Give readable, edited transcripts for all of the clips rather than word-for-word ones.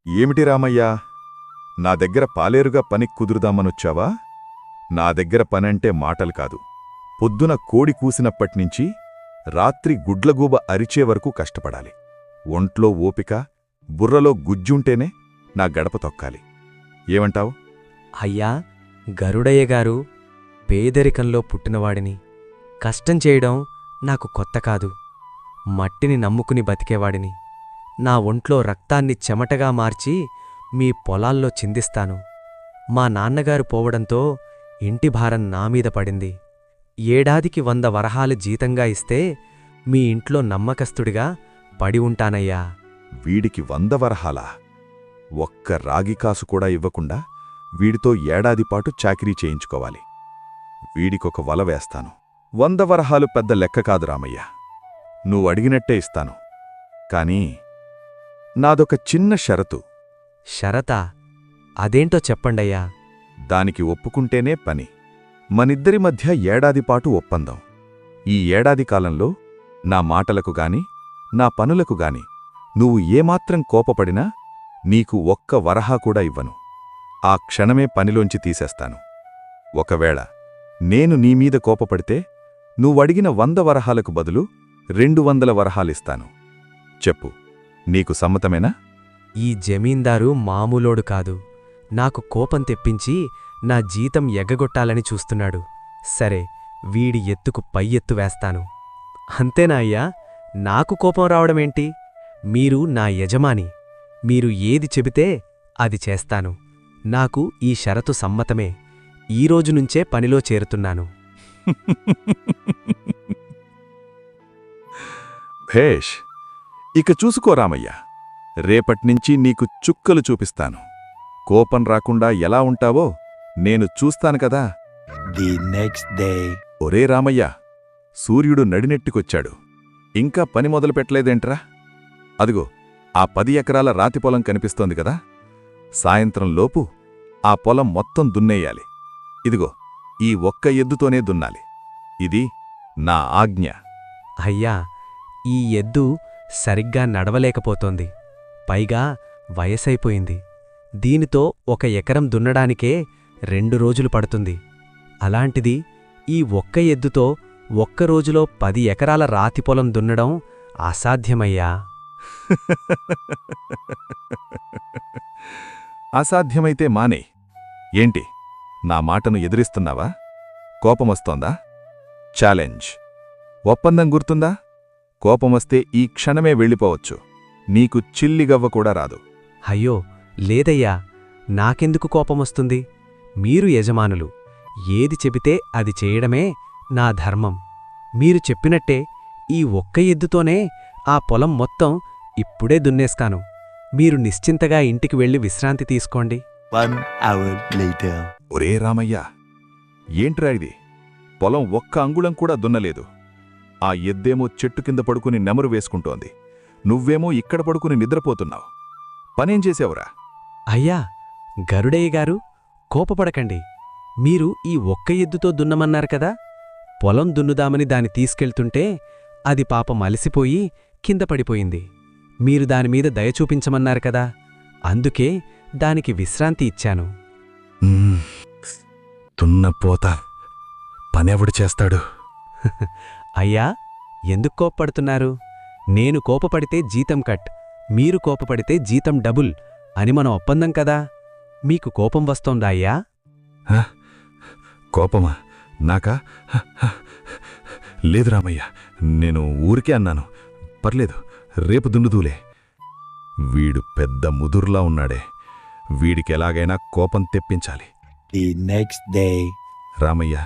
ఏమిటి రామయ్యా, నా దగ్గర పాలేరుగా పని కుదురుదామనొచ్చావా? నా దగ్గర పనంటే మాటలు కాదు. పొద్దున కోడి కూసినప్పట్నించి రాత్రి గుడ్లగూబ అరిచే వరకు కష్టపడాలి. ఒంట్లో ఓపిక, బుర్రలో గుజ్జుంటేనే నా గడప తొక్కాలి. ఏమంటావు? అయ్యా, గరుడయ్యగారు, పేదరికంలో పుట్టినవాడిని. కష్టం చేయడం నాకు కొత్త కాదు. మట్టిని నమ్ముకుని బతికేవాడిని. నా ఒంట్లో రక్తాన్ని చెమటగా మార్చి మీ పొలాల్లో చిందిస్తాను. మా నాన్నగారు పోవడంతో ఇంటి భారం నామీద పడింది. ఏడాదికి 100 వరహాలు జీతంగా ఇస్తే మీ ఇంట్లో నమ్మకస్తుడిగా పడి ఉంటానయ్యా. వీడికి 100 వరహాలా? ఒక్క రాగికాసు కూడా ఇవ్వకుండా వీడితో ఏడాదిపాటు చాకిరీ చేయించుకోవాలి. వీడికొక వల వేస్తాను. 100 వరహాలు పెద్ద లెక్క కాదు రామయ్య. నువ్వడిగినట్టే ఇస్తాను. కానీ నాదొక చిన్న షరతు. షరతా? అదేంటో చెప్పండయ్యా. దానికి ఒప్పుకుంటేనే పని. మనిద్దరి మధ్య ఏడాదిపాటు ఒప్పందం. ఈ ఏడాది కాలంలో నా మాటలకు గాని నా పనులకు గాని నువ్వు ఏమాత్రం కోపపడినా నీకు ఒక్క వరహా కూడా ఇవ్వను. ఆ క్షణమే పనిలోంచి తీసేస్తాను. ఒకవేళ నేను నీమీద కోపపడితే నువ్వడిగిన 100 వరహాలకు బదులు 200 వరహాలిస్తాను. చెప్పు, నీకు సమ్మతమేనా? ఈ జమీందారు మామూలోడు కాదు. నాకు కోపం తెప్పించి నా జీతం ఎగ్గగొట్టాలని చూస్తున్నాడు. సరే, వీడి ఎత్తుకు పై ఎత్తు వేస్తాను. అంతేనా అయ్యా? నాకు కోపం రావడమేంటి? మీరు నా యజమాని. మీరు ఏది చెబితే అది చేస్తాను. నాకు ఈ షరతు సమ్మతమే. ఈరోజునుంచే పనిలో చేరుతున్నాను. భేష్, ఇక చూసుకో రామయ్య. రేపట్నించి నీకు చుక్కలు చూపిస్తాను. కోపం రాకుండా ఎలా ఉంటావో నేను చూస్తాను కదా. The next day. ఒరే రామయ్య, సూర్యుడు నడినెట్టికొచ్చాడు. ఇంకా పని మొదలుపెట్టలేదేంట్రా? అదిగో ఆ 10 ఎకరాల రాతి పొలం కనిపిస్తోంది కదా. సాయంత్రంలోపు ఆ పొలం మొత్తం దున్నేయాలి. ఇదిగో ఈ ఒక్క ఎద్దుతోనే దున్నాలి. ఇది నా ఆజ్ఞ. అయ్యా, ఈ ఎద్దు సరిగ్గా నడవలేకపోతోంది. పైగా వయసైపోయింది. దీనితో 1 ఎకరం దున్నడానికే 2 రోజులు పడుతుంది. అలాంటిది ఈ ఒక్క ఎద్దుతో ఒక్క రోజులో 10 ఎకరాల రాతి పొలం దున్నడం అసాధ్యమయ్యా. అసాధ్యమైతే మానే. ఏంటి, నా మాటను ఎదిరిస్తున్నావా? కోపమొస్తోందా? ఛాలెంజ్. ఒప్పందం గుర్తుందా? కోపమొస్తే ఈ క్షణమే వెళ్ళిపోవచ్చు. నీకు చిల్లిగవ్వ కూడా రాదు. అయ్యో, లేదయ్యా, నాకెందుకు కోపమొస్తుంది? మీరు యజమానులు. ఏది చెబితే అది చేయడమే నా ధర్మం. మీరు చెప్పినట్టే ఈ ఒక్క ఎద్దుతోనే ఆ పొలం మొత్తం ఇప్పుడే దున్నేస్తాను. మీరు నిశ్చింతగా ఇంటికి వెళ్ళి విశ్రాంతి తీసుకోండి. 1 hour later. ఒరే రామయ్య, ఏంట్రా ఇది? పొలం ఒక్క అంగుళం కూడా దున్నలేదు. ఆ ఎద్దేమో చెట్టు కింద పడుకుని నెమరు వేసుకుంటోంది. నువ్వేమో ఇక్కడ పడుకుని నిద్రపోతున్నావు. పనేం చేసావురా? అయ్యా, గరుడయ్యగారు, కోపపడకండి. మీరు ఈ ఒక్క ఎద్దుతో దున్నమన్నారు కదా. పొలం దున్నుదామని దాన్ని తీసుకెళ్తుంటే అది పాపం అలసిపోయి కింద పడిపోయింది. మీరు దానిమీద దయ చూపించమన్నారు కదా. అందుకే దానికి విశ్రాంతి ఇచ్చాను. దున్నపోతా పనెవడు చేస్తాడు? అయ్యా, ఎందుకు కోప్పడుతున్నారు? నేను కోపపడితే జీతం కట్, మీరు కోపపడితే జీతం డబుల్ అని మన ఒప్పందం కదా. మీకు కోపం వస్తోందా అయ్యా? కోపమా? నాకా? లేదు రామయ్య, నేను ఊరికే అన్నాను. పర్లేదు, రేపు దున్నుదూలే. వీడు పెద్ద ముదురులా ఉన్నాడే. వీడికెలాగైనా కోపం తెప్పించాలి. The next day. రామయ్య,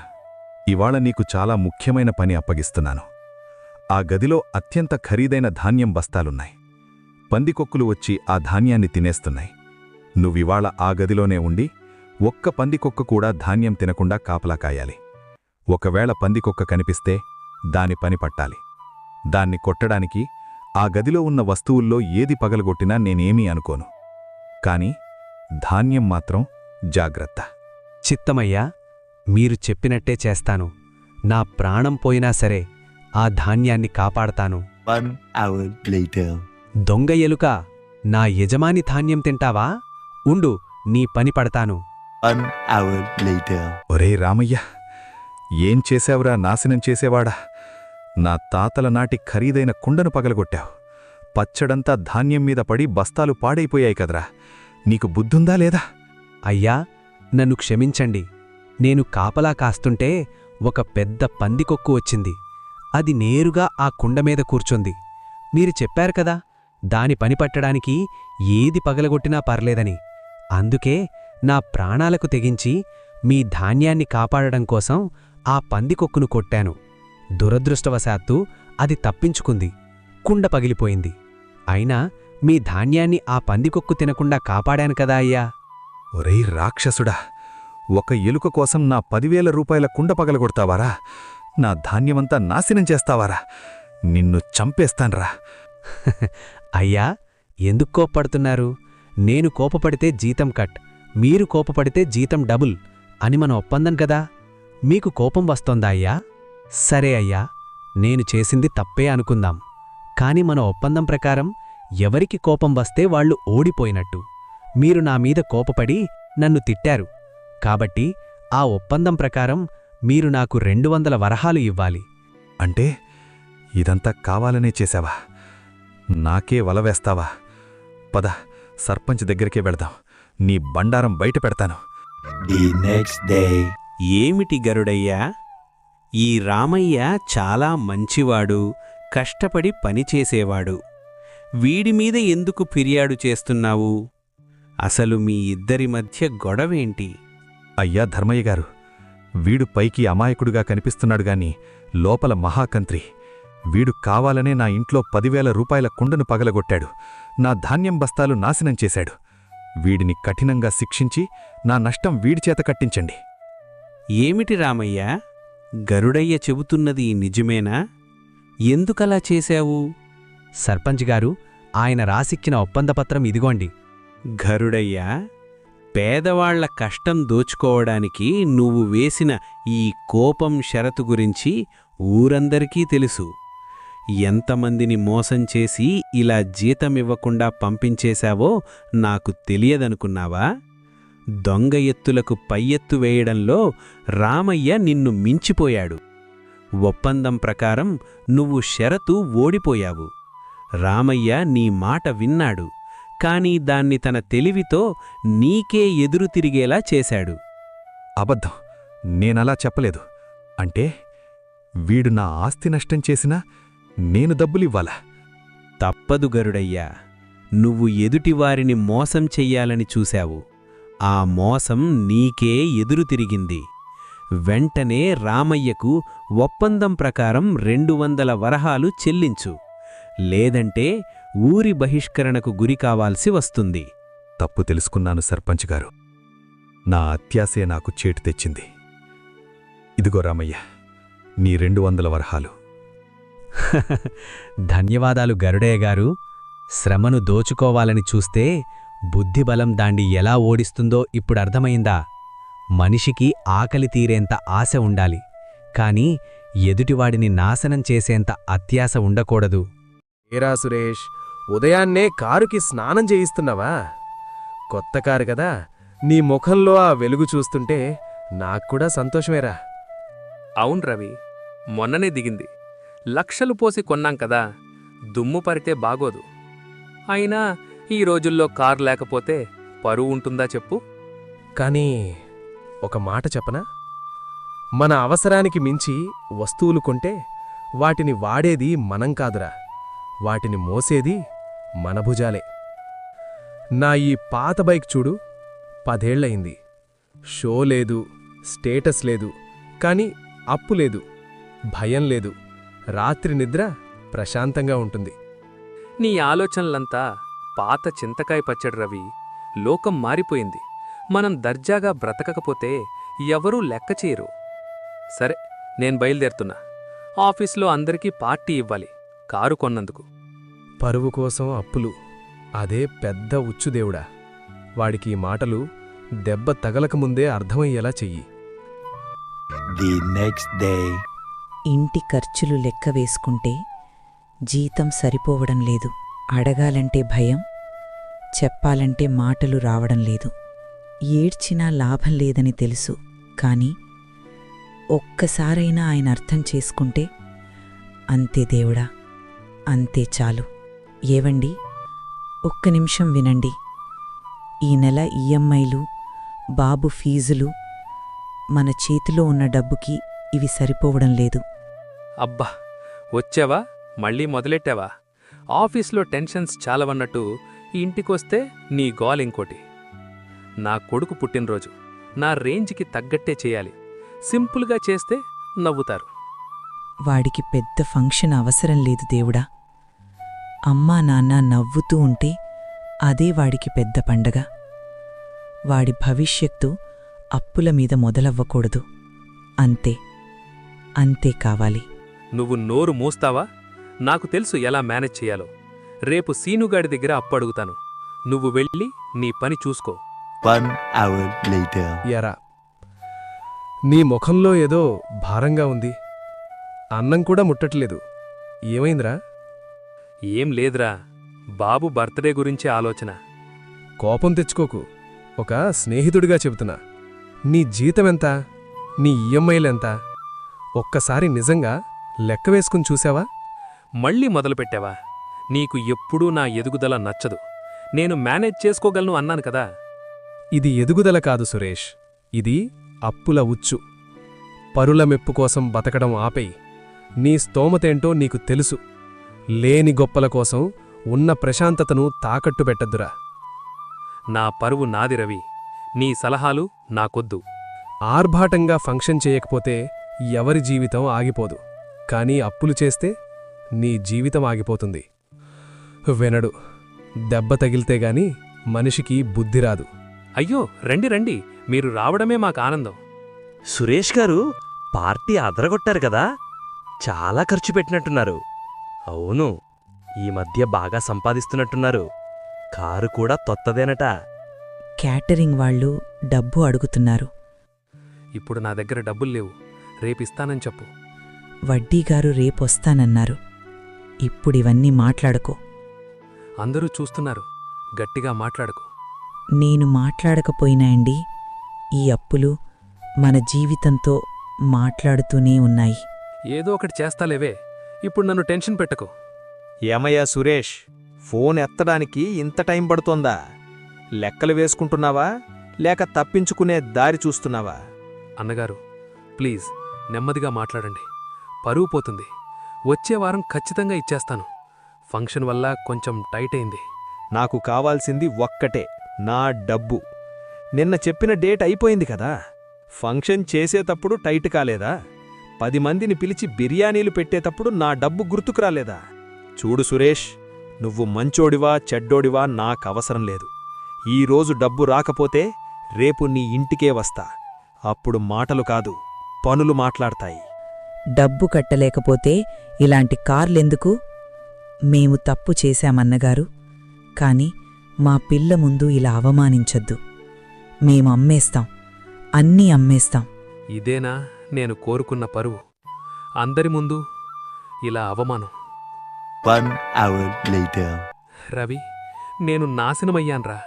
ఇవాళ నీకు చాలా ముఖ్యమైన పని అప్పగిస్తున్నాను. ఆ గదిలో అత్యంత ఖరీదైన ధాన్యం బస్తాలున్నాయి. పందికొక్కులు వచ్చి ఆ ధాన్యాన్ని తినేస్తున్నాయి. నువ్వివాళ ఆ గదిలోనే ఉండి ఒక్క పందికొక్క కూడా ధాన్యం తినకుండా కాపలా కాయాలి. ఒకవేళ పందికొక్క కనిపిస్తే దాని పని పట్టాలి. దాన్ని కొట్టడానికి ఆ గదిలో ఉన్న వస్తువుల్లో ఏది పగలగొట్టినా నేనేమీ అనుకోను. కాని ధాన్యం మాత్రం జాగ్రత్త. చిత్తమయ్యా, మీరు చెప్పినట్టే చేస్తాను. నా ప్రాణం పోయినా సరే ఆ ధాన్యాన్ని కాపాడతాను. 1 hour later. దొంగ ఎలుక, నా యజమాని ధాన్యం తింటావా? ఉండు, నీ పని పడతాను. 1 hour later. ఒరే రామయ్య, ఏం చేశావురా నాశనం చేసేవాడా? నా తాతల నాటి ఖరీదైన కుండను పగలగొట్టావు. పచ్చడంతా ధాన్యం మీద పడి బస్తాలు పాడైపోయాయి కదరా. నీకు బుద్ధుందా లేదా? అయ్యా, నన్ను క్షమించండి. నేను కాపలా కాస్తుంటే ఒక పెద్ద పందికొక్కు వచ్చింది. అది నేరుగా ఆ కుండమీద కూర్చుంది. మీరు చెప్పారు కదా, దాని పని పట్టడానికి ఏది పగలగొట్టినా పర్లేదని. అందుకే నా ప్రాణాలకు తెగించి మీ ధాన్యాన్ని కాపాడడం కోసం ఆ పందికొక్కును కొట్టాను. దురదృష్టవశాత్తు అది తప్పించుకుంది. కుండ పగిలిపోయింది. అయినా మీ ధాన్యాన్ని ఆ పందికొక్కు తినకుండా కాపాడాను కదా అయ్యా. ఒరేయ్ రాక్షసుడా, ఒక ఎలుక కోసం నా 10,000 రూపాయల కుండ పగలగొడతావారా? నా ధాన్యమంతా నాశనం చేస్తావారా? నిన్ను చంపేస్తాన్రా. అయ్యా, ఎందుకు కోప్పడుతున్నారు? నేను కోపపడితే జీతం కట్, మీరు కోపపడితే జీతం డబుల్ అని మన ఒప్పందం కదా. మీకు కోపం వస్తోందా అయ్యా? సరే అయ్యా, నేను చేసింది తప్పే అనుకుందాం. కాని మన ఒప్పందం ప్రకారం ఎవరికి కోపం వస్తే వాళ్ళు ఓడిపోయినట్టు. మీరు నా మీద కోపపడి నన్ను తిట్టారు. కాబట్టి ఆ ఒప్పందం ప్రకారం మీరు నాకు 200 వరహాలు ఇవ్వాలి. అంటే ఇదంతా కావాలనే చేశావా? నాకే వలవేస్తావా? పద, సర్పంచ్ దగ్గరికే వెళదాం. నీ బండారం బయట పెడతాను. The next day. ఏమిటి గరుడయ్యా? ఈ రామయ్య చాలా మంచివాడు, కష్టపడి పనిచేసేవాడు. వీడిమీద ఎందుకు ఫిర్యాదు చేస్తున్నావు? అసలు మీ ఇద్దరి మధ్య గొడవేంటి? అయ్యా ధర్మయ్య గారు, వీడు పైకి అమాయకుడుగా కనిపిస్తున్నాడుగాని లోపల మహాకంత్రి. వీడు కావాలనే నా ఇంట్లో 10,000 రూపాయల కుండను పగలగొట్టాడు. నా ధాన్యం బస్తాలు నాశనం చేశాడు. వీడిని కఠినంగా శిక్షించి నా నష్టం వీడిచేత కట్టించండి. ఏమిటి రామయ్య, గరుడయ్య చెబుతున్నది నిజమేనా? ఎందుకలా చేశావు? సర్పంచ్ గారు, ఆయన రాసిక్కిన ఒప్పందపత్రం ఇదిగోండి. గరుడయ్యా, పేదవాళ్ల కష్టం దోచుకోవడానికి నువ్వు వేసిన ఈ కోపం షరతు గురించి ఊరందరికీ తెలుసు. ఎంతమందిని మోసం చేసి ఇలా జీతమివ్వకుండా పంపించేశావో నాకు తెలియదనుకున్నావా? దొంగ ఎత్తులకు పై ఎత్తు వేయడంలో రామయ్య నిన్ను మించిపోయాడు. ఒప్పందం ప్రకారం నువ్వు షరతు ఓడిపోయావు. రామయ్య నీ మాట విన్నాడు, కాని దాన్ని తన తెలివితో నీకే ఎదురు తిరిగేలా చేశాడు. అబద్ధం, నేనలా చెప్పలేదు. అంటే వీడు నా ఆస్తి నష్టం చేసినా నేను డబ్బులివ్వాలా? తప్పదు గరుడయ్యా, నువ్వు ఎదుటివారిని మోసం చెయ్యాలని చూశావు. ఆ మోసం నీకే ఎదురు తిరిగింది. వెంటనే రామయ్యకు ఒప్పందం ప్రకారం 200 వరహాలు చెల్లించు. లేదంటే ఊరి బహిష్కరణకు గురికావాల్సి వస్తుంది. తప్పు తెలుసుకున్నాను సర్పంచ్ గారు. నా అత్యాశే నాకు చేటు తెచ్చింది. ఇదిగో రామయ్య, నీ 200 వరహాలు. ధన్యవాదాలు గరుడయ్య గారు. శ్రమను దోచుకోవాలని చూస్తే బుద్ధిబలం దాన్ని ఎలా ఓడిస్తుందో ఇప్పుడర్థమైందా? మనిషికి ఆకలి తీరేంత ఆశ ఉండాలి, కాని ఎదుటివాడిని నాశనం చేసేంత అత్యాశ ఉండకూడదు. ఏరా సురేష్, ఉదయాన్నే కారుకి స్నానం చేయిస్తున్నావా? కొత్త కారు కదా, నీ ముఖంలో ఆ వెలుగు చూస్తుంటే నాక్కూడా సంతోషమేరా. అవును రవి, మొన్ననే దిగింది. లక్షలు పోసి కొన్నాం కదా, దుమ్ము పరితే బాగోదు. అయినా ఈ రోజుల్లో కారు లేకపోతే పరువు ఉంటుందా చెప్పు? కానీ ఒక మాట చెప్పనా? మన అవసరానికి మించి వస్తువులు కొంటే వాటిని వాడేది మనం కాదురా, వాటిని మోసేది మన భుజాలే. నా ఈ పాత బైక్ చూడు, 10 ఏళ్లయింది. షో లేదు, స్టేటస్ లేదు, కాని అప్పు లేదు, భయం లేదు. రాత్రి నిద్ర ప్రశాంతంగా ఉంటుంది. నీ ఆలోచనలంతా పాత చింతకాయ పచ్చడి రవి. లోకం మారిపోయింది. మనం దర్జాగా బ్రతకకపోతే ఎవరూ లెక్క చేయరు. సరే, నేను బయలుదేరుతున్నా. ఆఫీసులో అందరికీ పార్టీ ఇవ్వాలి కారు కొన్నందుకు. పరువు కోసం అప్పులు, అదే పెద్ద ఉచ్చుదేవుడా. వాడికి ఈ మాటలు దెబ్బ తగలకముందే అర్థమయ్యేలా చెయ్యి. The next day. ఇంటి ఖర్చులు లెక్క వేసుకుంటే జీతం సరిపోవడం లేదు. అడగాలంటే భయం, చెప్పాలంటే మాటలు రావడం లేదు. ఏడ్చినా లాభం లేదని తెలుసు. కాని ఒక్కసారైనా ఆయన అర్థం చేసుకుంటే అంతే దేవుడా, అంతే చాలు. ఏవండి, ఒక్క నిమిషం వినండి. ఈ నెల ఈఎంఐలు, బాబు ఫీజులు, మన చేతిలో ఉన్న డబ్బుకి ఇవి సరిపోవడం లేదు. అబ్బా, వచ్చావా? మళ్ళీ మొదలెట్టావా? ఆఫీస్లో టెన్షన్స్ చాలవన్నట్టు ఇంటికొస్తే నీ గోల్ ఇంకోటి. నా కొడుకు పుట్టినరోజు నా రేంజ్కి తగ్గట్టే చేయాలి. సింపుల్గా చేస్తే నవ్వుతారు. వాడికి పెద్ద ఫంక్షన్ అవసరం లేదు దేవుడా. అమ్మా నాన్న నవ్వుతూ ఉంటే అదే వాడికి పెద్ద పండగ. వాడి భవిష్యత్తు అప్పుల మీద మొదలవ్వకూడదు. అంతే, అంతే కావాలి. నువ్వు నోరు మూస్తావా? నాకు తెలుసు ఎలా మేనేజ్ చెయ్యాలో. రేపు సీనుగాడి దగ్గర అప్పు అడుగుతాను. నువ్వు వెళ్ళి నీ పని చూసుకో. 1 hour later. ఎరా, నీ ముఖంలో ఏదో భారంగా ఉంది. అన్నం కూడా ముట్టట్లేదు. ఏమైందిరా? ఏం లేదురా, బాబు బర్త్డే గురించే ఆలోచన. కోపం తెచ్చుకోకు. ఒక స్నేహితుడిగా చెబుతున్నా. నీ జీతమెంత? నీ ఈఎంఐలెంత? ఒక్కసారి నిజంగా లెక్క వేసుకుని చూసావా? మళ్ళీ మొదలుపెట్టావా? నీకు ఎప్పుడూ నా ఎదుగుదల నచ్చదు. నేను మేనేజ్ చేసుకోగలను అన్నాను కదా. ఇది ఎదుగుదల కాదు సురేష్, ఇది అప్పుల ఉచ్చు. పరుల మెప్పు కోసం బతకడం ఆపేయి. నీ స్తోమతేంటో నీకు తెలుసు. లేని గొప్పల కోసం ఉన్న ప్రశాంతతను తాకట్టు పెట్టద్దురా. నా పరువు నాది రవి. నీ సలహాలు నాకొద్దు. ఆర్భాటంగా ఫంక్షన్ చేయకపోతే ఎవరి జీవితం ఆగిపోదు. కానీ అప్పులు చేస్తే నీ జీవితం ఆగిపోతుంది. వినడు. దెబ్బ తగిలితే గాని మనిషికి బుద్ధి రాదు. అయ్యో, రండి రండి, మీరు రావడమే మాకు ఆనందం. సురేష్ గారు పార్టీ అదరగొట్టారు కదా, చాలా ఖర్చు పెట్టినట్టున్నారు. అవును, ఈ మధ్య బాగా సంపాదిస్తున్నట్టున్నారు. కారు కూడా తొత్తదేనట. క్యాటరింగ్ వాళ్ళు డబ్బు అడుగుతున్నారు. ఇప్పుడు నా దగ్గర డబ్బులు లేవు. రేపిస్తానని చెప్పు. వడ్డీగారు రేపొస్తానన్నారు. ఇప్పుడివన్నీ మాట్లాడుకో. అందరూ చూస్తున్నారు. గట్టిగా మాట్లాడుకో. నేను మాట్లాడకపోయినాయండి, ఈ అప్పులు మన జీవితంతో మాట్లాడుతూనే ఉన్నాయి. ఏదో ఒకటి చేస్తాలేవే. ఇప్పుడు నన్ను టెన్షన్ పెట్టకు. ఏమయ్యా సురేష్, ఫోన్ ఎత్తడానికి ఇంత టైం పడుతోందా? లెక్కలు వేసుకుంటున్నావా లేక తప్పించుకునే దారి చూస్తున్నావా? అన్నగారు, ప్లీజ్ నెమ్మదిగా మాట్లాడండి. పరువు పోతుంది. వచ్చే వారం ఖచ్చితంగా ఇచ్చేస్తాను. ఫంక్షన్ వల్ల కొంచెం టైట్ అయింది. నాకు కావాల్సింది ఒక్కటే, నా డబ్బు. నిన్న చెప్పిన డేట్ అయిపోయింది కదా. ఫంక్షన్ చేసేటప్పుడు టైట్ కాలేదా? 10 మందిని పిలిచి బిర్యానీలు పెట్టేటప్పుడు నా డబ్బు గుర్తుకురాలేదా? చూడు సురేష్, నువ్వు మంచోడివా చెడ్డోడివా నాకవసరం లేదు. ఈరోజు డబ్బు రాకపోతే రేపు నీ ఇంటికే వస్తా. అప్పుడు మాటలు కాదు, పనులు మాట్లాడతాయి. డబ్బు కట్టలేకపోతే ఇలాంటి కార్లెందుకు? మేము తప్పు చేశామన్నగారు. కాని మా పిల్ల ముందు ఇలా అవమానించొద్దు. మేము అమ్మేస్తాం, అన్నీ అమ్మేస్తాం. ఇదేనా నేను కోరుకున్న పరువు? అందరి ముందు ఇలా అవమానం. 1 hour later. రవి, నేను నాశనమయ్యాన్రా.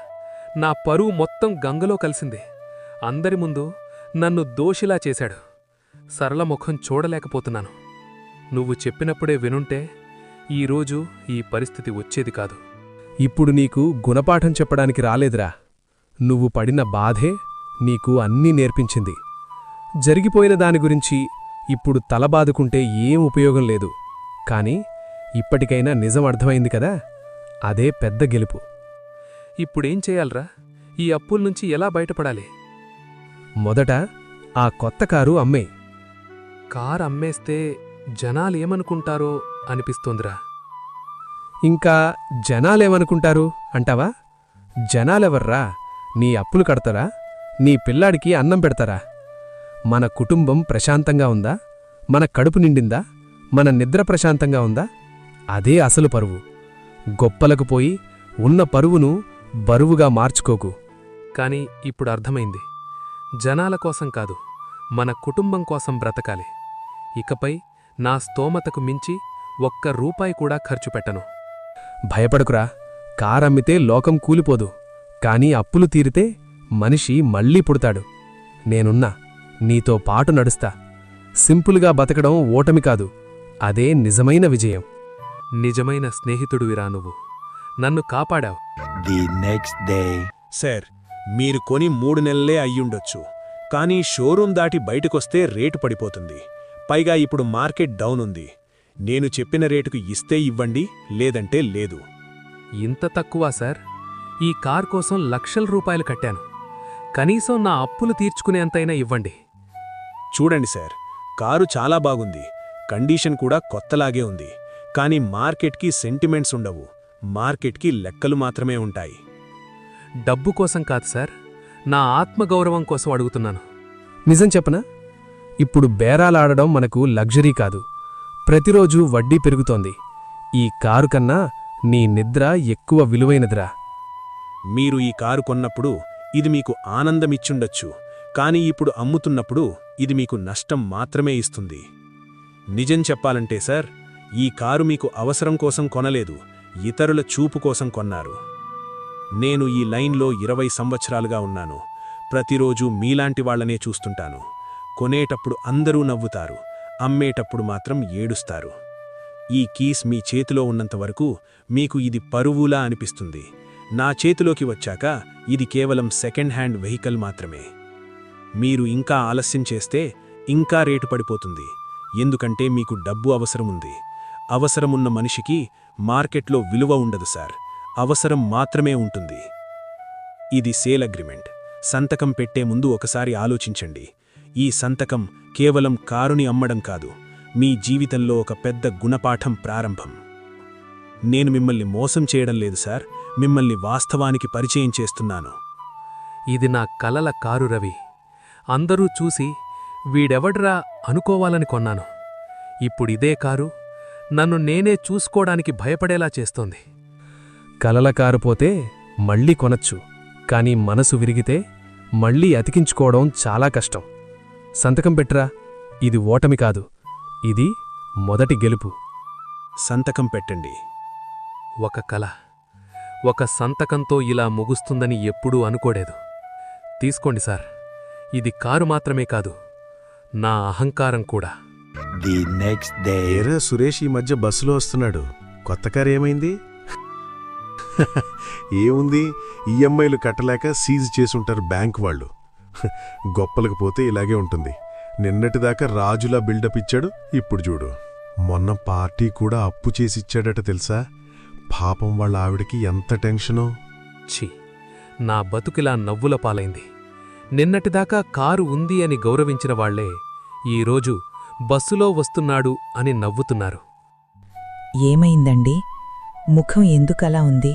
నా పరువు మొత్తం గంగలో కలిసింది. అందరి ముందు నన్ను దోషిలా చేశాడు. సరళ ముఖం చూడలేకపోతున్నాను. నువ్వు చెప్పినప్పుడే వినుంటే ఈరోజు ఈ పరిస్థితి వచ్చేది కాదు. ఇప్పుడు నీకు గుణపాఠం చెప్పడానికి రాలేదురా. నువ్వు పడిన బాధే నీకు అన్నీ నేర్పించింది. జరిగిపోయిన దాని గురించి ఇప్పుడు తలబాదుకుంటే ఏం ఉపయోగం లేదు. కాని ఇప్పటికైనా నిజం అర్థమైంది కదా, అదే పెద్ద గెలుపు. ఇప్పుడేం చేయాలరా? ఈ అప్పుల్నుంచి ఎలా బయటపడాలి? మొదట ఆ కొత్త కారు అమ్మే. కారు అమ్మేస్తే జనాలేమనుకుంటారో అనిపిస్తోందిరా. ఇంకా జనాలేమనుకుంటారు అంటావా? జనాలెవర్రా? నీ అప్పులు కడతారా? నీ పిల్లాడికి అన్నం పెడతారా? మన కుటుంబం ప్రశాంతంగా ఉందా? మన కడుపు నిండిందా? మన నిద్ర ప్రశాంతంగా ఉందా? అదే అసలు పరువు. గొప్పలకు పోయి ఉన్న పరువును బరువుగా మార్చుకోకు. కాని ఇప్పుడు అర్థమైంది. జనాల కోసం కాదు, మన కుటుంబం కోసం బ్రతకాలి. ఇకపై నా స్తోమతకు మించి ఒక్క రూపాయి కూడా ఖర్చు పెట్టను. భయపడకురా, కారమ్మితే లోకం కూలిపోదు, కాని అప్పులు తీరితే మనిషి మళ్ళీ పుడతాడు. నేనున్నా, నీతో పాటు నడుస్తా. సింపుల్గా బతకడం ఓటమి కాదు, అదే నిజమైన విజయం. నిజమైన స్నేహితుడివిరా నువ్వు. నన్ను కాపాడావు. The next day. సార్, మీరు కొని 3 నెలలే అయ్యుండొచ్చు, కానీ షోరూమ్ దాటి బయటకొస్తే రేటు పడిపోతుంది. పైగా ఇప్పుడు మార్కెట్ డౌన్ ఉంది. నేను చెప్పిన రేటుకు ఇస్తే ఇవ్వండి, లేదంటే లేదు. ఇంత తక్కువా సార్? ఈ కార్ కోసం లక్షల రూపాయలు కట్టాను. కనీసం నా అప్పులు తీర్చుకునేంతైనా ఇవ్వండి. చూడండి సార్, కారు చాలా బాగుంది, కండీషన్ కూడా కొత్తలాగే ఉంది. కానీ మార్కెట్కి సెంటిమెంట్స్ ఉండవు, మార్కెట్కి లెక్కలు మాత్రమే ఉంటాయి. డబ్బు కోసం కాదు సార్, నా ఆత్మగౌరవం కోసం అడుగుతున్నాను. నిజం చెప్పనా? ఇప్పుడు బేరాలాడడం మనకు లగ్జరీ కాదు, ప్రతిరోజూ వడ్డీ పెరుగుతోంది. ఈ కారు కన్నా నీ నిద్ర ఎక్కువ విలువైనదిరా. మీరు ఈ కారు కొన్నప్పుడు ఇది మీకు ఆనందమిచ్చుండొచ్చు, కానీ ఇప్పుడు అమ్ముతున్నప్పుడు ఇది మీకు నష్టం మాత్రమే ఇస్తుంది. నిజం చెప్పాలంటే సార్, ఈ కారు మీకు అవసరం కోసం కొనలేదు, ఇతరుల చూపు కోసం కొన్నారు. నేను ఈ లైన్లో 20 సంవత్సరాలుగా ఉన్నాను. ప్రతిరోజూ మీలాంటి వాళ్లనే చూస్తుంటాను. కొనేటప్పుడు అందరూ నవ్వుతారు, అమ్మేటప్పుడు మాత్రం ఏడుస్తారు. ఈ కీస్ మీ చేతిలో ఉన్నంతవరకు మీకు ఇది పరువులా అనిపిస్తుంది. నా చేతిలోకి వచ్చాక ఇది కేవలం సెకండ్ హ్యాండ్ వెహికల్ మాత్రమే. మీరు ఇంకా ఆలస్యం చేస్తే ఇంకా రేటు పడిపోతుంది, ఎందుకంటే మీకు డబ్బు అవసరముంది. అవసరమున్న మనిషికి మార్కెట్లో విలువ ఉండదు సార్, అవసరం మాత్రమే ఉంటుంది. ఇది సేల్ అగ్రిమెంట్. సంతకం పెట్టే ముందు ఒకసారి ఆలోచించండి. ఈ సంతకం కేవలం కారుని అమ్మడం కాదు, మీ జీవితంలో ఒక పెద్ద గుణపాఠం ప్రారంభం. నేను మిమ్మల్ని మోసం చేయడం లేదు సార్, మిమ్మల్ని వాస్తవానికి పరిచయం చేస్తున్నాను. ఇది నా కలల కారు రవి. అందరూ చూసి వీడెవడ్రా అనుకోవాలని కొన్నాను. ఇప్పుడిదే కారు నన్ను నేనే చూసుకోవడానికి భయపడేలా చేస్తోంది. కలల కారు పోతే మళ్ళీ కొనచ్చు, కాని మనసు విరిగితే మళ్ళీ అతికించుకోవడం చాలా కష్టం. సంతకం పెట్టరా, ఇది ఓటమి కాదు, ఇది మొదటి గెలుపు. సంతకం పెట్టండి. ఒక కల, ఒక సంతకంతో ఇలా ముగుస్తుందని ఎప్పుడూ అనుకోలేదు. తీసుకోండి సార్, ఇది కారు మాత్రమే కాదు, నా అహంకారం కూడా. The next day. ఏరా సురేష్ ఈ మధ్య బస్సులో వస్తున్నాడు, కొత్త కారు ఏమైంది? ఏముంది, ఈఎంఐలు కట్టలేక సీజ్ చేసుంటారు బ్యాంక్ వాళ్ళు. గొప్పలకు పోతే ఇలాగే ఉంటుంది. నిన్నటిదాకా రాజులా బిల్డప్ ఇచ్చాడు, ఇప్పుడు చూడు. మొన్న పార్టీ కూడా అప్పు చేసిచ్చాడట తెలుసా? పాపం వాళ్ళ ఆవిడకి ఎంత టెన్షనో. ఛీ, నా బతుకిలా నవ్వుల పాలైంది. నిన్నటిదాకా కారు ఉంది అని గౌరవించిన వాళ్లే ఈరోజు బస్సులో వస్తున్నాడు అని నవ్వుతున్నారు. ఏమైందండి? ముఖం ఎందుకలా ఉంది?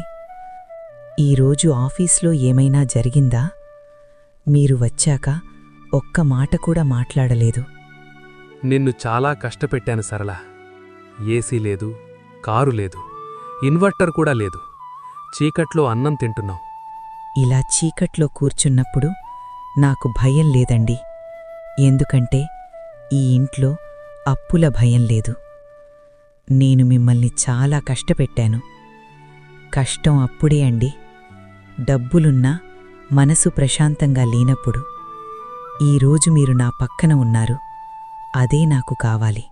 ఈరోజు ఆఫీస్లో ఏమైనా జరిగిందా? మీరు వచ్చాక ఒక్క మాట కూడా మాట్లాడలేదు. నిన్ను చాలా కష్టపెట్టాను సరళ. ఏసీ లేదు, కారు లేదు, ఇన్వర్టర్ కూడా లేదు. చీకట్లో అన్నం తింటున్నాం. ఇలా చీకట్లో కూర్చున్నప్పుడు నాకు భయం లేదండి, ఎందుకంటే ఈ ఇంట్లో అప్పుల భయం లేదు. నేను మిమ్మల్ని చాలా కష్టపెట్టాను. కష్టం అప్పుడే అండి, డబ్బులున్నా మనసు ప్రశాంతంగా లేనప్పుడు. ఈరోజు మీరు నా పక్కన ఉన్నారు, అదే నాకు కావాలి.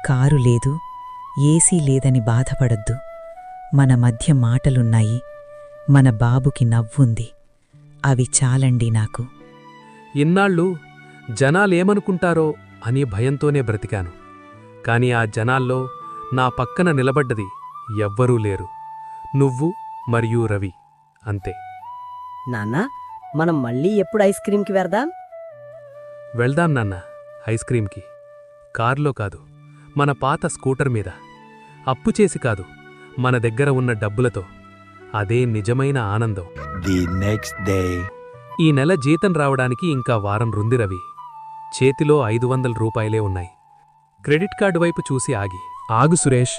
కారు లేదు, ఏసీ లేదని బాధపడద్దు. మన మధ్య మాటలున్నాయి, మన బాబుకి నవ్వుంది, అవి చాలండి నాకు. ఇన్నాళ్ళు జనాలేమనుకుంటారో అని భయంతోనే బ్రతికాను. కాని ఆ జనాల్లో నా పక్కన నిలబడ్డది ఎవ్వరూ లేరు, నువ్వు మరియు రవి, అంతే. నాన్నా, మనం మళ్ళీ ఎప్పుడు ఐస్ క్రీంకి వెళ్దాం? వెళ్దాం నాన్న, ఐస్ క్రీంకి. కారులో కాదు, మన పాత స్కూటర్ మీద. అప్పు చేసి కాదు, మన దగ్గర ఉన్న డబ్బులతో. అదే నిజమైన ఆనందం. The next day. ఈ నెల జీతం రావడానికి ఇంకా వారం రుంది రవి. చేతిలో 500 రూపాయలే ఉన్నాయి. క్రెడిట్ కార్డు వైపు చూసి ఆగి, ఆగు సురేష్,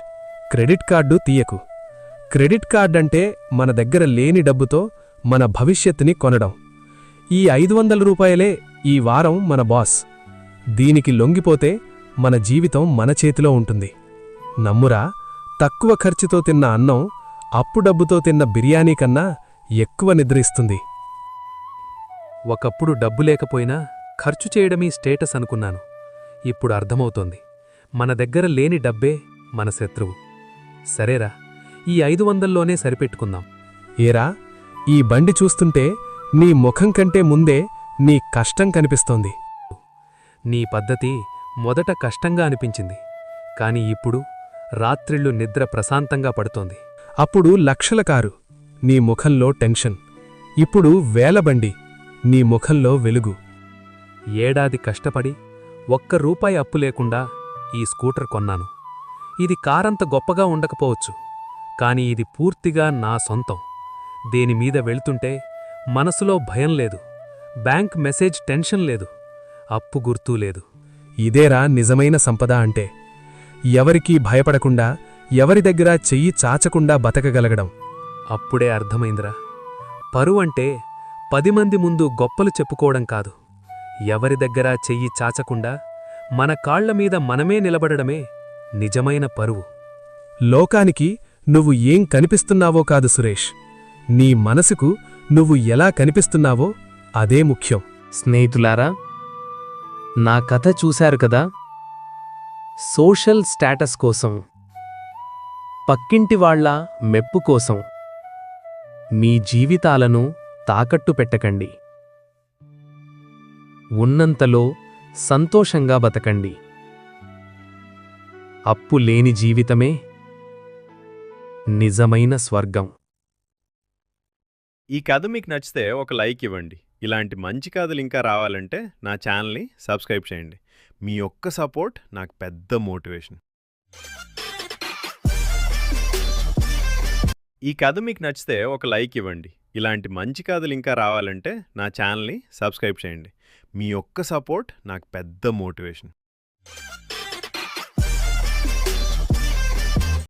క్రెడిట్ కార్డు తీయకు. క్రెడిట్ కార్డంటే మన దగ్గర లేని డబ్బుతో మన భవిష్యత్తుని కొనడం. ఈ 500 రూపాయలే ఈ వారం మన బాస్. దీనికి లొంగిపోతే మన జీవితం మన చేతిలో ఉంటుంది. నమ్మురా, తక్కువ ఖర్చుతో తిన్న అన్నం అప్పు డబ్బుతో తిన్న బిర్యానీ కన్నా ఎక్కువ నిద్ర ఇస్తుంది. ఒకప్పుడు డబ్బు లేకపోయినా ఖర్చు చేయడమీ స్టేటస్ అనుకున్నాను. ఇప్పుడు అర్థమవుతోంది, మన దగ్గర లేని డబ్బే మన శత్రువు. సరేరా, ఈ 500లోనే సరిపెట్టుకుందాం. ఏరా, ఈ బండి చూస్తుంటే నీ ముఖం కంటే ముందే నీ కష్టం కనిపిస్తోంది. నీ పద్ధతి మొదట కష్టంగా అనిపించింది, కాని ఇప్పుడు రాత్రిళ్ళు నిద్ర ప్రశాంతంగా పడుతోంది. అప్పుడు లక్షల కారు, నీ ముఖంలో టెన్షన్. ఇప్పుడు వేల బండి, నీ ముఖంలో వెలుగు. ఏడాది కష్టపడి ₹1 అప్పు లేకుండా ఈ స్కూటర్ కొన్నాను. ఇది కారంత గొప్పగా ఉండకపోవచ్చు, కాని ఇది పూర్తిగా నా సొంతం. దేనిమీద వెళ్తుంటే మనసులో భయం లేదు, బ్యాంక్ మెసేజ్ టెన్షన్ లేదు, అప్పు గుర్తూ లేదు. ఇదేరా నిజమైన సంపద అంటే. ఎవరికీ భయపడకుండా, ఎవరి దగ్గర చెయ్యి చాచకుండా బతకగలగడం. అప్పుడే అర్థమైందిరా, పరువంటే 10 మంది ముందు గొప్పలు చెప్పుకోవడం కాదు, ఎవరి దగ్గర చెయ్యి చాచకుండా మన కాళ్లమీద మనమే నిలబడడమే నిజమైన పరువు. లోకానికి నువ్వు ఏం కనిపిస్తున్నావో కాదు సురేష్, నీ మనసుకు నువ్వు ఎలా కనిపిస్తున్నావో అదే ముఖ్యం. స్నేహితులారా, నా కథ చూశారు కదా. సోషల్ స్టేటస్ కోసం, పక్కింటి వాళ్ళ మెప్పు కోసం మీ జీవితాలను తాకట్టు పెట్టకండి. ఉన్నంతలో సంతోషంగా బతకండి. అప్పు లేని జీవితమే నిజమైన స్వర్గం. ఈ కథ మీకు నచ్చితే ఒక లైక్ ఇవ్వండి. ఇలాంటి మంచి కథలు ఇంకా రావాలంటే నా ఛానల్ని సబ్స్క్రైబ్ చేయండి. మీ ఒక్క సపోర్ట్ నాకు పెద్ద మోటివేషన్. ఈ కథ మీకు నచ్చితే ఒక లైక్ ఇవ్వండి. ఇలాంటి మంచి కథలు ఇంకా రావాలంటే నా ఛానల్ని సబ్స్క్రైబ్ చేయండి. మీ ఒక్క సపోర్ట్ నాకు పెద్ద మోటివేషన్.